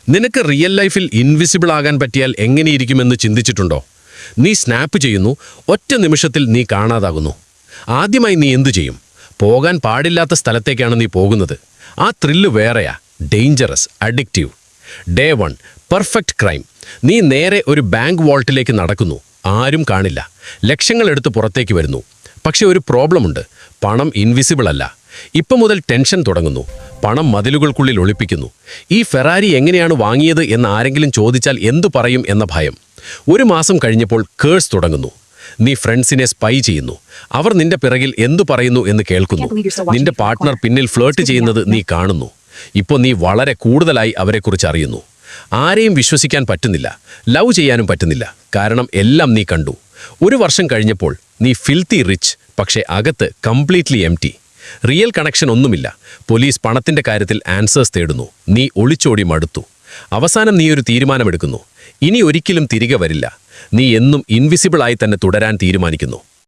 നിനക്ക് റിയൽ ലൈഫിൽ ഇൻവിസിബിൾ ആകാൻ പറ്റിയാൽ എങ്ങനെയിരിക്കുമെന്ന് ചിന്തിച്ചിട്ടുണ്ടോ? നീ സ്നാപ്പ് ചെയ്യുന്നു, ഒറ്റ നിമിഷത്തിൽ നീ കാണാതാകുന്നു. ആദ്യമായി നീ എന്തു ചെയ്യും? പോകാൻ പാടില്ലാത്ത സ്ഥലത്തേക്കാണ് നീ പോകുന്നത്. ആ ത്രില്ല് വേറെയാ, dangerous, addictive. Day 1 perfect crime. നീ നേരെ ഒരു ബാങ്ക് വാൾട്ടിലേക്ക് നടക്കുന്നു. ആരും കാണില്ല. ലക്ഷങ്ങളെടുത്ത് പുറത്തേക്ക് വരുന്നു. പക്ഷെ ഒരു പ്രോബ്ലമുണ്ട്. പണം ഇൻവിസിബിൾ അല്ല. ഇപ്പം മുതൽ ടെൻഷൻ തുടങ്ങുന്നു. പണം മതിലുകൾക്കുള്ളിൽ ഒളിപ്പിക്കുന്നു. ഈ ഫെറാരി എങ്ങനെയാണ് വാങ്ങിയത് എന്ന് ആരെങ്കിലും ചോദിച്ചാൽ എന്തു പറയും എന്ന ഭയം. ഒരു മാസം കഴിഞ്ഞപ്പോൾ കേഴ്സ് തുടങ്ങുന്നു. നീ ഫ്രണ്ട്സിനെ സ്പൈ ചെയ്യുന്നു. അവർ നിന്റെ പിറകിൽ എന്തു പറയുന്നു എന്ന് കേൾക്കുന്നു. നിന്റെ പാർട്ട്ണർ പിന്നിൽ ഫ്ലേർട്ട് ചെയ്യുന്നത് നീ കാണുന്നു. ഇപ്പോൾ നീ വളരെ കൂടുതലായി അവരെക്കുറിച്ച് അറിയുന്നു. ആരെയും വിശ്വസിക്കാൻ പറ്റുന്നില്ല. ലവ് ചെയ്യാനും പറ്റുന്നില്ല. കാരണം എല്ലാം നീ കണ്ടു. ഒരു വർഷം കഴിഞ്ഞപ്പോൾ നീ ഫിൽത്തി റിച്ച്, പക്ഷേ അകത്ത് കംപ്ലീറ്റ്ലി എംറ്റി. റിയൽ കണക്ഷൻ ഒന്നുമില്ല. പോലീസ് പണത്തിന്റെ കാര്യത്തിൽ ആൻസേഴ്സ് തേടുന്നു. നീ ഒളിച്ചോടി മടുത്തു. അവസാനം നീ ഒരു തീരുമാനമെടുക്കുന്നു. ഇനി ഒരിക്കലും തിരികെ വരില്ല. നീ എന്നും ഇൻവിസിബിളായി തന്നെ തുടരാൻ തീരുമാനിക്കുന്നു.